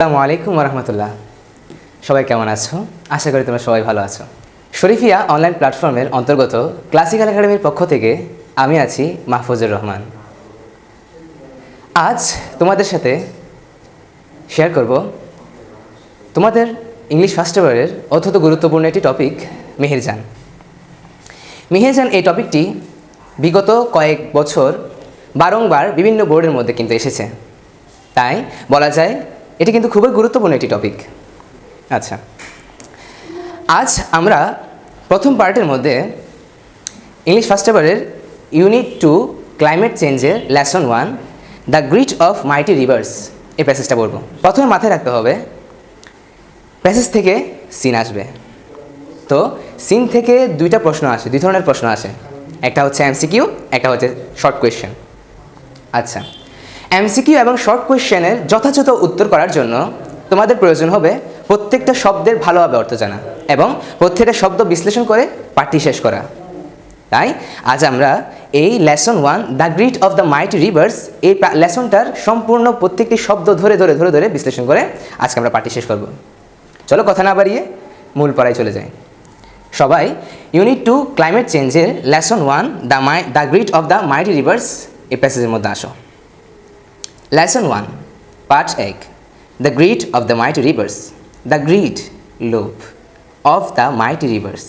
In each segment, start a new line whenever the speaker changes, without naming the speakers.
আসসালামু আলাইকুম রহমতুল্লাহ। সবাই কেমন আছো? আশা করি তোমরা সবাই ভালো আছো। শরীফিয়া অনলাইন প্ল্যাটফর্মের অন্তর্গত ক্লাসিক্যাল একাডেমির পক্ষ থেকে আমি আছি মাহফুজুর রহমান। আজ তোমাদের সাথে শেয়ার করব তোমাদের ইংলিশ ফার্স্ট ইয়ারের অত্যন্ত গুরুত্বপূর্ণ একটি টপিক, মেহেরজান। মেহেরজান এই টপিকটি বিগত কয়েক বছর বারংবার বিভিন্ন বোর্ডের মধ্যে কিন্তু এসেছে, তাই বলা যায় এটি কিন্তু খুবই গুরুত্বপূর্ণ একটি টপিক। আচ্ছা, আজ আমরা প্রথম পার্টের মধ্যে ইংলিশ ফার্স্ট পেপারের ইউনিট 2 ক্লাইমেট চেঞ্জের lesson 1 the grit of mighty rivers এই প্যাসেজটা পড়ব। প্রথমে মাথায় রাখতে হবে প্যাসেজ থেকে সিন আসবে। তো সিন থেকে দুই ধরনের প্রশ্ন আসে, একটা হচ্ছে এমসিকিউ, একটা হচ্ছে শর্ট কোয়েশ্চেন। আচ্ছা, এমসিকিউ এবং শর্ট কোয়েশ্চেনের যথাযথ উত্তর করার জন্য তোমাদের প্রয়োজন হবে প্রত্যেকটা শব্দের ভালোভাবে অর্থ জানা এবং প্রত্যেকটা শব্দ বিশ্লেষণ করে পাঠটি শেষ করা। তাই আজ আমরা এই lesson 1 the grit of the mighty rivers এই লেসনটার সম্পূর্ণ প্রত্যেকটি শব্দ ধরে বিশ্লেষণ করে আজকে আমরা পাঠটি শেষ করব। চলো কথা না বাড়িয়ে মূল পড়ায় চলে যাই। সবাই ইউনিট 2 ক্লাইমেট চেঞ্জের lesson 1 the grit of the mighty rivers এই প্যাসেজের মধ্যে আসো। Lesson 1, Part 1, The Greed of the Mighty Rivers. The greed, লোভ, of the mighty rivers,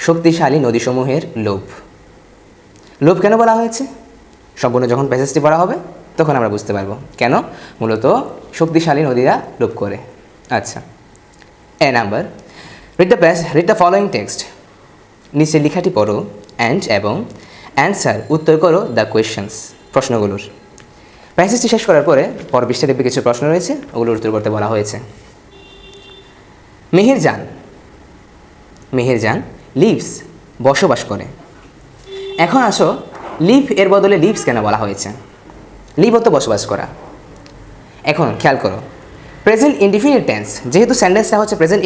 শক্তিশালী নদীসমূহের লোভ। লোভ কেন বলা হয়েছে? সম্পূর্ণ যখন প্যাসেজটি পড়া হবে তখন আমরা বুঝতে পারবো কেন মূলত শক্তিশালী নদীরা লোভ করে। আচ্ছা, এ number, read the following text. নিচে লেখাটি পড়ো এবং অ্যান্সার উত্তর করো দ্য কোয়েশ্চেন্স প্রশ্নগুলোর। প্যাসেজটি শেষ করার পরে পৃষ্ঠা দেখবে কিছু প্রশ্ন রয়েছে, ওগুলোর উত্তর করতে বলা হয়েছে। মেহেরজান লিভস বসবাস করে। এখন আসো, লিভ এর বদলে লিভস কেন বলা হয়েছে? লিভ অর্থ বসবাস করা। এখন খেয়াল করো, প্রেজেন্ট ইনডিফিনিট টেন্স, যেহেতু সেন্টেন্সটা হচ্ছে প্রেজেন্ট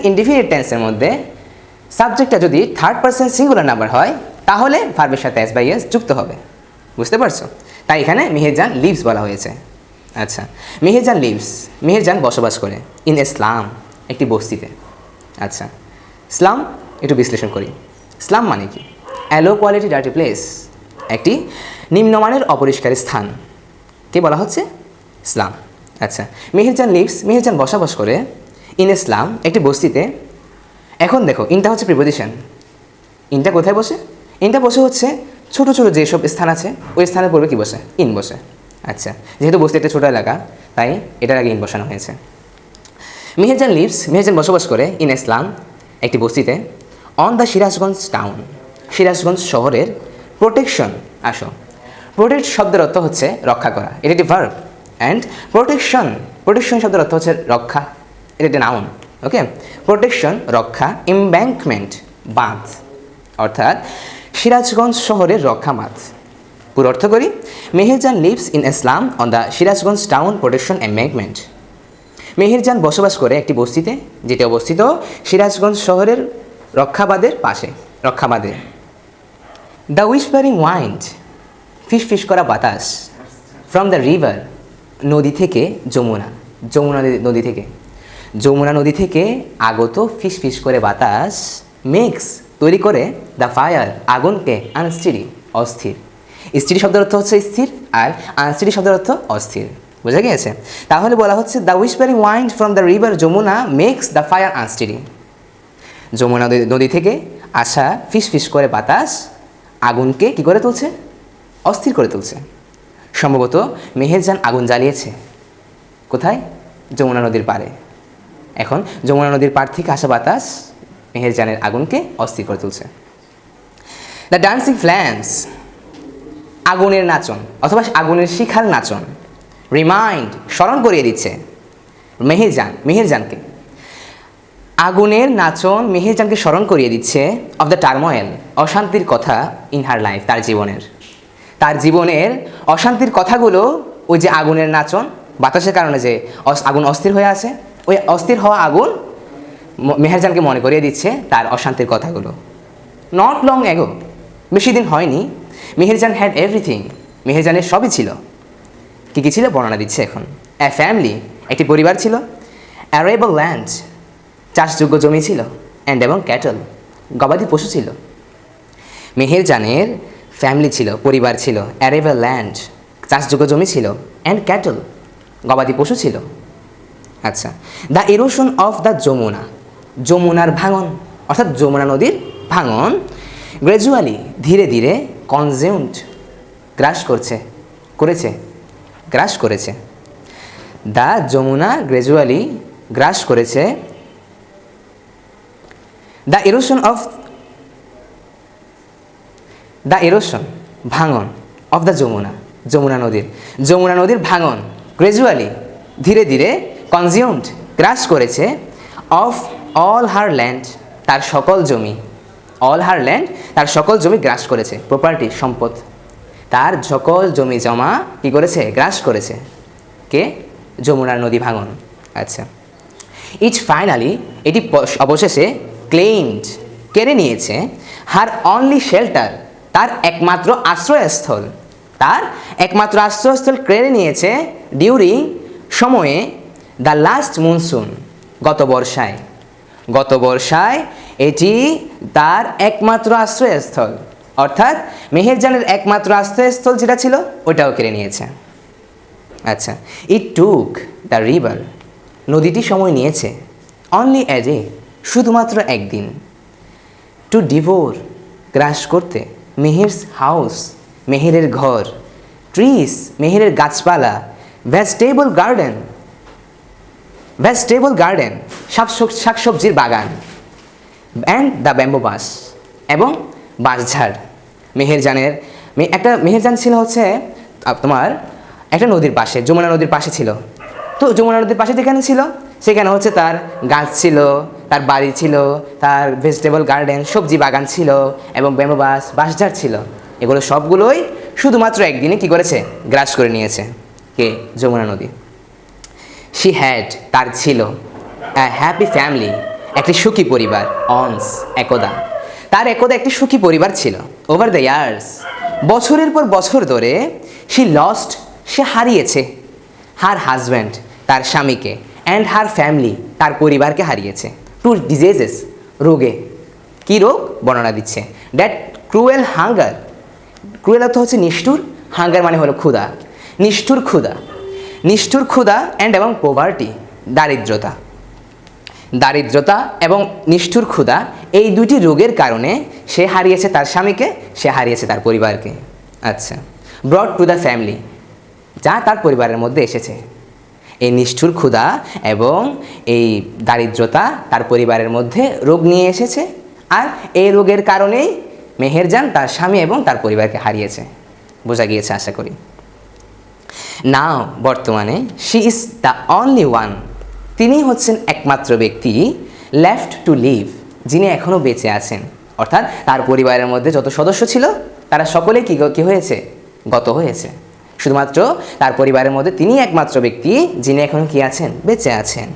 ইনডিফিনিট টেন্সের মধ্যে সাবজেক্টটা যদি থার্ড পারসন সিঙ্গুলার নাম্বার হয় তাহলে ভার্বের সাথে এস বাই এস যুক্ত হবে। বুঝতে পারছো? তাই এখানে মেহেরজান লিভস বলা হয়েছে। আচ্ছা, মেহেরজান বসবাস করে ইন ইসলাম, একটি বস্তিতে। আচ্ছা, ইসলাম একটু বিশ্লেষণ করি। ইসলাম মানে কি? অ্যালো কোয়ালিটি ডার্টি প্লেস, একটি নিম্নমানের অপরিষ্কার স্থান কে বলা হচ্ছে? ইসলাম। আচ্ছা, মেহেরজান বসবাস করে ইন ইসলাম, একটি বস্তিতে। এখন দেখো, ইনটা হচ্ছে প্রিপোজিশন। ইনটা কোথায় বসে? ইনটা বসে হচ্ছে ছোটো ছোটো যেসব স্থান আছে ওই স্থানের পূর্বে কী বসে? ইন বসে। আচ্ছা, যেহেতু বস্তি একটা ছোটো এলাকা তাই এটার আগে ইন বসানো হয়েছে। মেহেরজান বসবাস করে ইন ইসলাম, একটি বস্তিতে। On the Sirajganj town, Sirajganj শহরের। প্রোটেকশন, আসো, প্রোটেক্ট শব্দের অর্থ হচ্ছে রক্ষা করা, এটা একটি ভার্ব। অ্যান্ড প্রোটেকশন শব্দের অর্থ হচ্ছে রক্ষা, এটা একটি নাউন। ওকে, প্রোটেকশন রক্ষা, এমব্যাঙ্কমেন্ট বাঁধ, অর্থাৎ সিরাজগঞ্জ শহরের রক্ষা বাঁধ। পুরো অর্থ করি, Meherjaan lives in Islam on the Sirajganj town protection embankment. Meherjaan বসবাস করে একটি বস্তিতে যেটি অবস্থিত সিরাজগঞ্জ শহরের রক্ষাবাদের পাশে, রক্ষাবাদে। দ্য উইসপারিং ওয়াইন্ড, ফিস করা বাতাস। ফ্রম দ্য রিভার, নদী থেকে, যমুনা নদী থেকে আগত ফিস করে বাতাস। মেক্স, তৈরি করে, দ্য ফায়ার, আগুনকে, আনস্টিডি, অস্থির। স্টিডি শব্দের অর্থ হচ্ছে স্থির আর আনস্টিডি শব্দের অর্থ অস্থির। বোঝা গিয়েছে? তাহলে বলা হচ্ছে the whispering wind from the river Jamuna makes the fire unsteady. Jamuna নদী থেকে আসা ফিস করে বাতাস আগুনকে কী করে তুলছে? অস্থির করে তুলছে। সম্ভবত মেহেরজান আগুন জ্বালিয়েছে কোথায়? যমুনা নদীর পাড়ে। এখন যমুনা নদীর পাড় থেকে আসা বাতাস মেহেরজানের আগুনকে অস্থির করে তুলছে। দ্য ডান্সিং ফ্ল্যামস, আগুনের নাচন অথবা আগুনের শিখার নাচন। রিমাইন্ড, স্মরণ করিয়ে দিচ্ছে মেহেরজানকে। আগুনের নাচন মেহেরজানকে স্মরণ করিয়ে দিচ্ছে অফ দ্য টার্মোয়েল, অশান্তির কথা, ইন হার লাইফ, তার জীবনের অশান্তির কথাগুলো ওই যে আগুনের নাচন, বাতাসের কারণে যে আগুন অস্থির হয়ে আছে, ওই অস্থির হওয়া আগুন মেহেরজানকে মনে করিয়ে দিচ্ছে তার অশান্তির কথাগুলো। নট লং অ্যাগো, বেশি দিন হয়নি, মেহেরজান হ্যাড এভরিথিং, মেহেরজানের সবই ছিল। কী কী ছিল বর্ণনা দিচ্ছে এখন। এ ফ্যামিলি, একটি পরিবার ছিল, অ্যারেবল ল্যান্ড, চাষযোগ্য জমি ছিল, অ্যান্ড এবং ক্যাটল, গবাদি পশু ছিল। মেহেরজানের ফ্যামিলি ছিল, পরিবার ছিল, অ্যারেবল ল্যান্ড, চাষযোগ্য জমি ছিল, অ্যান্ড ক্যাটল, গবাদি পশু ছিল। আচ্ছা, the erosion of the Yamuna, যমুনার ভাঙন অর্থাৎ যমুনা নদীর ভাঙন, গ্র্যাজুয়ালি ধীরে ধীরে, কনজিউমড গ্রাস করেছে। দ্য যমুনা গ্র্যাজুয়ালি গ্রাস করেছে। দ্য ইরোশন ভাঙন অফ দ্য যমুনা নদীর ভাঙন, গ্র্যাজুয়ালি ধীরে ধীরে, কনজিউমড গ্রাস করেছে, অফ অল হার ল্যান্ড তার সকল জমি গ্রাস করেছে। প্রপার্টি সম্পদ, তার সকল জমি জমা কী করেছে? গ্রাস করেছে। কে? যমুনার নদী ভাঙন। আচ্ছা, ফাইনালি এটি অবশেষে ক্লেইমড কেড়ে নিয়েছে, হার অনলি শেল্টার তার একমাত্র আশ্রয়স্থল কেড়ে নিয়েছে, ডিউরিং সময়ে, দ্য লাস্ট মনসুন গত বর্ষায় এটি তার একমাত্র আশ্রয়স্থল, অর্থাৎ মেহেরজানের একমাত্র আশ্রয়স্থল যেটা ছিল ওটাও কেড়ে নিয়েছে। আচ্ছা, ইট টুক দ্য রিভার নদীটি সময় নিয়েছে, অনলি এ ডে শুধুমাত্র একদিন, টু ডিভোর গ্রাস করতে, মেহেরস হাউস মেহেরের ঘর, ট্রিস মেহেরের গাছপালা, ভেজিটেবল গার্ডেন শাকসবজির বাগান, অ্যান্ড দ্য ব্যাম্বো বাস এবং বাঁশঝাড়। মেহেরজান ছিল হচ্ছে তোমার একটা নদীর পাশে, যমুনা নদীর পাশে ছিল। তো যমুনা নদীর পাশে যেখানে ছিল সেখানে হচ্ছে তার গাছ ছিল, তার বাড়ি ছিল, তার ভেজিটেবল গার্ডেন সবজি বাগান ছিল, এবং ব্যাম্বো বাঁশঝাড় ছিল। এগুলো সবগুলোই শুধুমাত্র একদিনে কী করেছে? গ্রাস করে নিয়েছে। কে? যমুনা নদী। শি হ্যাড তার ছিল, আ হ্যাপি ফ্যামিলি একটি সুখী পরিবার, একদা একটি সুখী পরিবার ছিল। ওভার দ্য ইয়ার্স বছরের পর বছর ধরে, সে হারিয়েছে, হার হাজব্যান্ড তার স্বামীকে, অ্যান্ড হার ফ্যামিলি তার পরিবারকে হারিয়েছে, টু ডিজিজেস রোগে। কী রোগ? বর্ণনা দিচ্ছে। দ্যাট ক্রুয়েল হাঙ্গার, ক্রুয়েল অর্থ হচ্ছে নিষ্ঠুর, হাঙ্গার মানে হলো ক্ষুধা, নিষ্ঠুর ক্ষুধা, অ্যান্ড এবং পোভার্টি দারিদ্রতা এবং নিষ্ঠুর ক্ষুধা, এই দুটি রোগের কারণে সে হারিয়েছে তার স্বামীকে, সে হারিয়েছে তার পরিবারকে। আচ্ছা, ব্রড টু দ্য ফ্যামিলি যা তার পরিবারের মধ্যে এসেছে। এই নিষ্ঠুর ক্ষুধা এবং এই দারিদ্রতা তার পরিবারের মধ্যে রোগ নিয়ে এসেছে, আর এই রোগের কারণেই মেহেরজান তার স্বামী এবং তার পরিবারকে হারিয়েছে। বোঝা গিয়েছে আশা করি। নাও বর্তমানে, she is the only one তিনি হচ্ছেন একমাত্র ব্যক্তি, লেফট টু লিভ যিনি এখনও বেঁচে আছেন। অর্থাৎ তার পরিবারের মধ্যে যত সদস্য ছিল তারা সকলেই কী হয়েছে? গত হয়েছে। শুধুমাত্র তার পরিবারের মধ্যে তিনি একমাত্র ব্যক্তি যিনি এখনও কী আছেন? বেঁচে আছেন।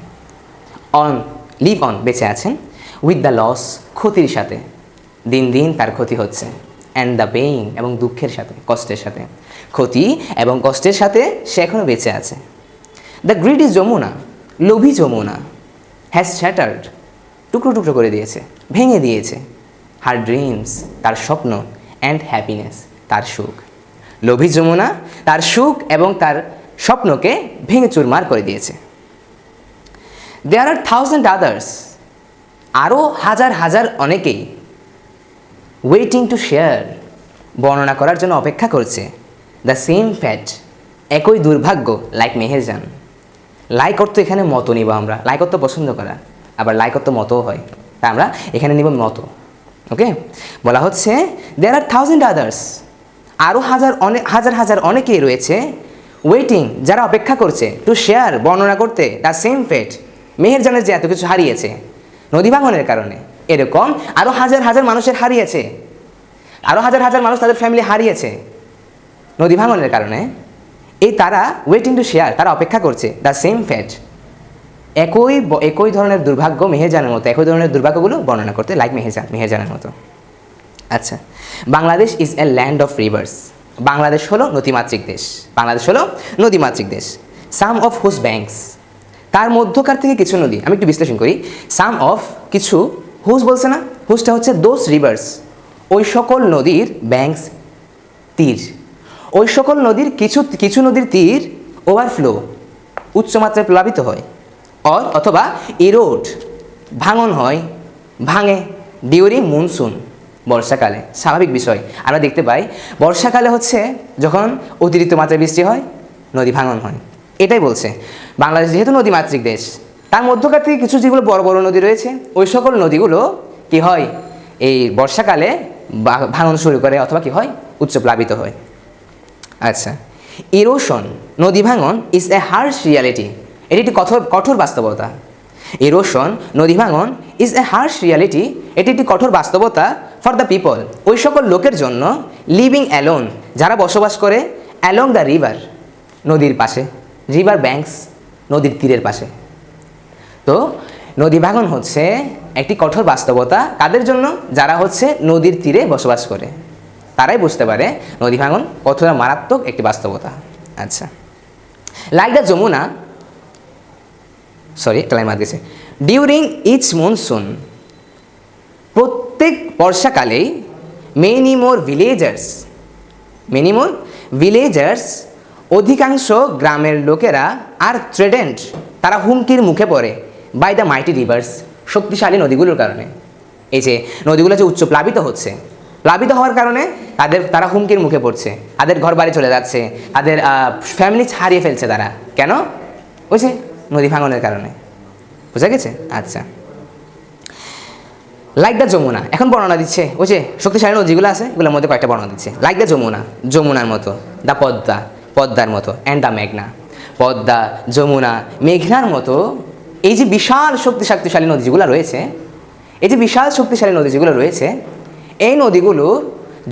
লিভ অন বেঁচে আছেন, উইথ দ্য লস ক্ষতির সাথে, দিন দিন তার ক্ষতি হচ্ছে, অ্যান্ড দ্য পেইন এবং দুঃখের সাথে, কষ্টের সাথে, ক্ষতি এবং কষ্টের সাথে সে এখনও বেঁচে আছে। দ্য গ্রিডি যমুনা লোভী যমুনা, হ্যাজ শ্যাটার্ড টুকরো টুকরো করে দিয়েছে, ভেঙে দিয়েছে, হার ড্রিমস তার স্বপ্ন, অ্যান্ড হ্যাপিনেস তার সুখ। লোভী যমুনা তার সুখ এবং তার স্বপ্নকে ভেঙে চুরমার করে দিয়েছে। দেয়ার আর থাউজেন্ড আদার্স আরও হাজার হাজার অনেকেই, ওয়েটিং টু শেয়ার বর্ণনা করার জন্য অপেক্ষা করছে, দ্য সেম ফ্যাট একই দুর্ভাগ্য, লাইক মেহেরজান। লাইক অর্থ এখানে মতো নিব আমরা, লাইক অর্থ পছন্দ করা, আবার লাইক অর্থ মতও হয়, তা আমরা এখানে নিব মতো। ওকে, বলা হচ্ছে দেয়ার আর থাউজেন্ড আদার্স আরও হাজার হাজার অনেকেই রয়েছে, ওয়েটিং যারা অপেক্ষা করছে, টু শেয়ার বর্ণনা করতে, দ্য সেম ফেট মেহেরজানের যে এত কিছু হারিয়েছে নদী ভাঙনের কারণে, এরকম আরও হাজার হাজার মানুষের হারিয়েছে, আরও হাজার হাজার মানুষ তাদের ফ্যামিলি হারিয়েছে নদী ভাঙনের কারণে। এই তারা ওয়েটিং টু শেয়ার তারা অপেক্ষা করছে, দ্য সেম ফেট একই ধরনের দুর্ভাগ্য মেহেরজানের মতো, একই ধরনের দুর্ভাগ্যগুলো বর্ণনা করতে, লাইক মেহেরজানের মতো। আচ্ছা, Bangladesh is a land of rivers Bangladesh হলো নদীমাতৃক দেশ, সাম অফ হুজ ব্যাঙ্কস তার মধ্যকার থেকে কিছু নদী, আমি একটু বিশ্লেষণ করি। সাম অফ কিছু, হুজ বলছে না, হুজটা হচ্ছে দোজ রিভার্স, ওই সকল নদীর ব্যাঙ্কস, তীর, ওই সকল নদীর কিছু কিছু নদীর তীর ওভারফ্লো, উচ্চমাত্রায় প্লাবিত হয়, অথবা ইরোড, ভাঙন হয়, ভাঙে ডিউরিং মনসুন, বর্ষাকালে। স্বাভাবিক বিষয়, আমরা দেখতে পাই বর্ষাকালে হচ্ছে যখন অতিরিক্ত মাত্রায় বৃষ্টি হয়, নদী ভাঙন হয়। এটাই বলছে বাংলাদেশ যেহেতু নদীমাতৃক দেশ, তার মধ্যকার থেকে কিছু যেগুলো বড় বড় নদী রয়েছে, ওই সকল নদীগুলো কি হয়, এই বর্ষাকালে ভাঙন শুরু করে অথবা কি হয়, উচ্চপ্লাবিত হয়। আচ্ছা, ইরোশন, নদী ভাঙন ইজ এ হার্শ রিয়ালিটি, এটি একটি কঠোর বাস্তবতা। ইরোশন, নদী ভাঙন ইজ এ হার্শ রিয়ালিটি, এটি একটি কঠোর বাস্তবতা ফর দ্য পিপল, ওই সকল লোকের জন্য, লিভিং অ্যালোন, যারা বসবাস করে অ্যালং দ্য রিভার, নদীর পাশে, রিভার ব্যাঙ্কস, নদীর তীরের পাশে। তো নদী ভাঙন হচ্ছে একটি কঠোর বাস্তবতা কাদের জন্য, যারা হচ্ছে নদীর তীরে বসবাস করে, তারাই বুঝতে পারে নদী ভাঙন কতটা মারাত্মক একটি বাস্তবতা। আচ্ছা, লাইক দ্য যমুনা, একটা লাইন মার গেছে, ডিউরিং ইচ মনসুন, প্রত্যেক বর্ষাকালেই মেনি মোর ভিলেজার্স, অধিকাংশ গ্রামের লোকেরা আর থ্রেটেন্ড, তারা হুমকির মুখে পড়ে, বাই দ্য মাইটি রিভার্স, শক্তিশালী নদীগুলোর কারণে। এই যে নদীগুলো যে উচ্চ প্লাবিত হচ্ছে, প্লাবিত হওয়ার কারণে তারা হুমকির মুখে পড়ছে, তাদের ঘর বাড়ি চলে যাচ্ছে, তাদের ফ্যামিলি হারিয়ে ফেলছে তারা। কেন? ওই যে নদী ভাঙনের কারণে। বুঝা গেছে? আচ্ছা, লাইক দ্য যমুনা, এখন বর্ণনা দিচ্ছে ওই যে শক্তিশালী নদীগুলো আছে, এগুলোর মধ্যে কয়েকটা বর্ণনা দিচ্ছে। লাইক দ্য যমুনা, যমুনার মতো, দ্য পদ্মা, পদ্মার মতো, অ্যান্ড দ্য মেঘনা, পদ্মা, যমুনা, মেঘনার মতো, এই যে বিশাল শক্তিশালী নদী যেগুলো রয়েছে, এই নদীগুলো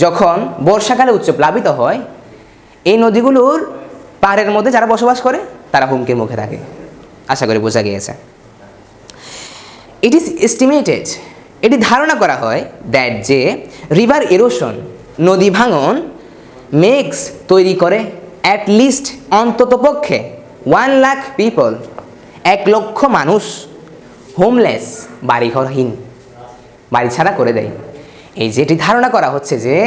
যখন বর্ষাকালে উচ্চ প্লাবিত হয়, এই নদীগুলোর পাহাড়ের মধ্যে যারা বসবাস করে তারা হুমকির মুখে থাকে। আশা করি বোঝা গিয়েছে। ইট ইজ এস্টিমেটেড, এটি ধারণা করা হয়, দ্যাট যে রিভার এরোশন, নদী ভাঙন, মেক্স, তৈরি করে, অ্যাট লিস্ট, অন্ততপক্ষে 1 লাখ পিপল, 1 লক্ষ মানুষ, হোমলেস, বাড়িঘরহীন, বাড়ি ছাড়া করে দেয়। এই যেটি ধারণা করা হচ্ছে যে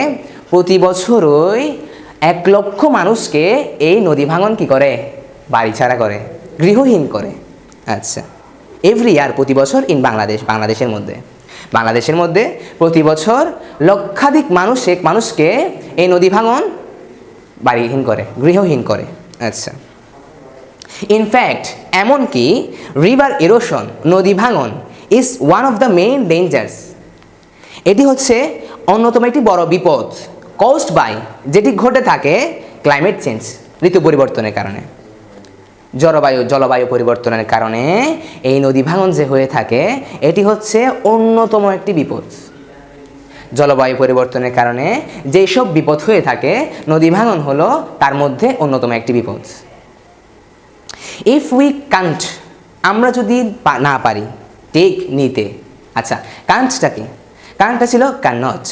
প্রতি বছরই 1 লক্ষ মানুষকে এই নদী ভাঙন কি করে, বাড়ি ছাড়া করে, গৃহহীন করে। আচ্ছা, এভরি ইয়ার, প্রতি বছর, ইন বাংলাদেশের মধ্যে প্রতি বছর লক্ষাধিক মানুষকে এই নদী ভাঙন বাড়িহীন করে, গৃহহীন করে। আচ্ছা, ইনফ্যাক্ট, এমনকি রিভার এরোশন, নদী ভাঙন, is one of the main dangers, এটি হচ্ছে অন্যতম একটি বড় বিপদ, কজড বাই, যেটি ঘটে থাকে ক্লাইমেট চেঞ্জ, ঋতু পরিবর্তনের কারণে, জলবায়ু পরিবর্তনের কারণে এই নদী ভাঙন যে হয়ে থাকে, এটি হচ্ছে অন্যতম একটি বিপদ। জলবায়ু পরিবর্তনের কারণে যেসব বিপদ হয়ে থাকে, নদী ভাঙন হলো তার মধ্যে অন্যতম একটি বিপদ। ইফ উই কান্ট, আমরা যদি না পারি, টেক, নিতে। আচ্ছা, কান্টটা কি? কান্টটা ছিল ক্যানট,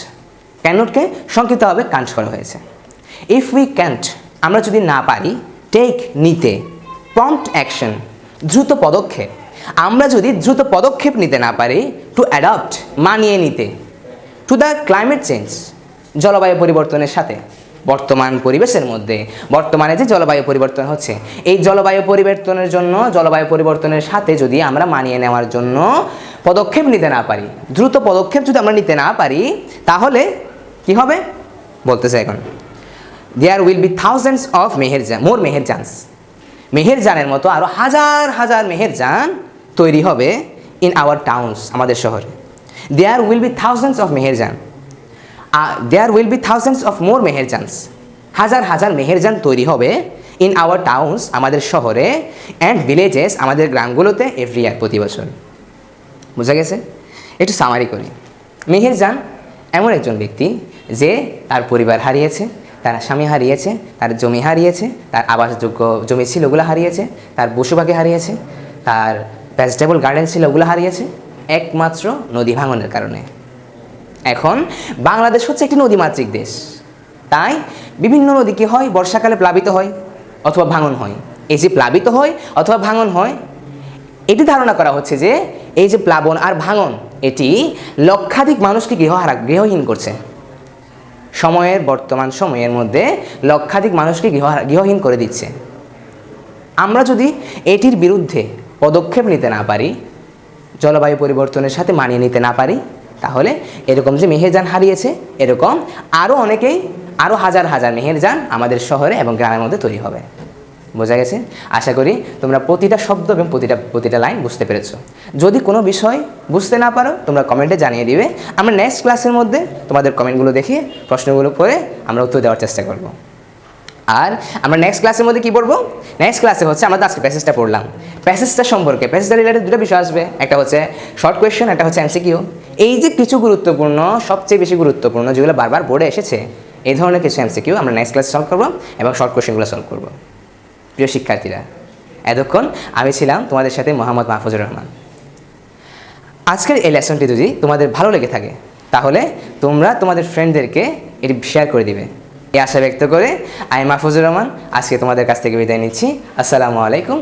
ক্যানটকে সংক্ষিপ্ত হবে কান্ট করা হয়েছে। ইফ উই ক্যান্ট, আমরা যদি না পারি, টেক, নিতে, প্রম্পট অ্যাকশন, দ্রুত পদক্ষেপ, আমরা যদি দ্রুত পদক্ষেপ নিতে না পারি, টু অ্যাডপ্ট, মানিয়ে নিতে, টু দ্য ক্লাইমেট চেঞ্জ, জলবায়ু পরিবর্তনের সাথে, বর্তমান পরিবেশের মধ্যে বর্তমানে যে জলবায়ু পরিবর্তন হচ্ছে, এই জলবায়ু পরিবর্তনের সাথে যদি আমরা মানিয়ে নেওয়ার জন্য পদক্ষেপ নিতে না পারি, দ্রুত পদক্ষেপ যদি আমরা নিতে না পারি, তাহলে কি হবে বলতেছে এখন, there will be thousands of more Meherjans, মেহেরজানের মতো আরও হাজার হাজার মেহেরজান তৈরি হবে, ইন আওয়ার টাউনস, আমাদের শহরে। There will be thousands of Meherjan, there will be thousands of more Meherjans, হাজার হাজার মেহেরজান তৈরি হবে, ইন আওয়ার টাউনস, আমাদের শহরে, অ্যান্ড ভিলেজেস, আমাদের গ্রামগুলোতে, এভরি ইয়ার, প্রতি বছর। বোঝা গেছে? একটু সামারি করি। মেহেরজান এমন একজন ব্যক্তি যে তার পরিবার হারিয়েছে, তার স্বামী হারিয়েছে, তার জমি হারিয়েছে, তার আবাসযোগ্য জমি ছিল ওগুলো হারিয়েছে, তার পশু পাখি হারিয়েছে, তার ভেজিটেবল গার্ডেন ছিল ওগুলো হারিয়েছে, একমাত্র নদী ভাঙনের কারণে। এখন বাংলাদেশ হচ্ছে একটি নদীমাতৃক দেশ, তাই বিভিন্ন নদী কী হয়, বর্ষাকালে প্লাবিত হয় অথবা ভাঙন হয়। এই যে প্লাবিত হয় অথবা ভাঙন হয়, এটি ধারণা করা হচ্ছে যে এই যে প্লাবন আর ভাঙন এটি লক্ষাধিক মানুষকে গৃহহীন করছে। বর্তমান সময়ের মধ্যে লক্ষাধিক মানুষকে গৃহহীন করে দিচ্ছে। আমরা যদি এটির বিরুদ্ধে পদক্ষেপ নিতে না পারি, জলবায়ু পরিবর্তনের সাথে মানিয়ে নিতে না পারি, তাহলে এরকম যে মেহেরজান হারিয়েছে এরকম আরও অনেকেই, আরও হাজার হাজার মেহেরজান আমাদের শহরে এবং গ্রামের মধ্যে তৈরি হবে। বোঝা গেছে? আশা করি তোমরা প্রতিটা শব্দ এবং প্রতিটা লাইন বুঝতে পেরেছো। যদি কোনো বিষয় বুঝতে না পারো তোমরা কমেন্টে জানিয়ে দিবে। আমরা নেক্সট ক্লাসের মধ্যে তোমাদের কমেন্টগুলো দেখে প্রশ্নগুলো পড়ে আমরা উত্তর দেওয়ার চেষ্টা করব। আর আমরা নেক্সট ক্লাসের মধ্যে কী পড়বো? নেক্সট ক্লাসে হচ্ছে আমরা আজকে প্যাসেজটা পড়লাম, প্যাসেজটা সম্পর্কে, প্যাসেজটা রিলেটেড দুটো বিষয় আসবে, একটা হচ্ছে শর্ট কোয়েশ্চেন, একটা হচ্ছে এমসিকিউ। এই যে কিছু গুরুত্বপূর্ণ, সবচেয়ে বেশি গুরুত্বপূর্ণ যেগুলো বারবার বোর্ডে এসেছে, এই ধরনের কিছু এমসিকিউ আমরা নেক্সট ক্লাসে সলভ করবো এবং শর্ট কোয়েশ্চেনগুলো সলভ করবো। প্রিয় শিক্ষার্থীরা, এতক্ষণ আমি ছিলাম তোমাদের সাথে মোহাম্মদ মাহফুজুর রহমান। আজকের এই লেসনটি যদি তোমাদের ভালো লেগে থাকে তাহলে তোমরা তোমাদের ফ্রেন্ডদেরকে এটি শেয়ার করে দিবে। এই আশা ব্যক্ত করে আমি মাহফুজুর রহমান আজকে তোমাদের কাছ থেকে বিদায় নিচ্ছি। আসসালামু আলাইকুম।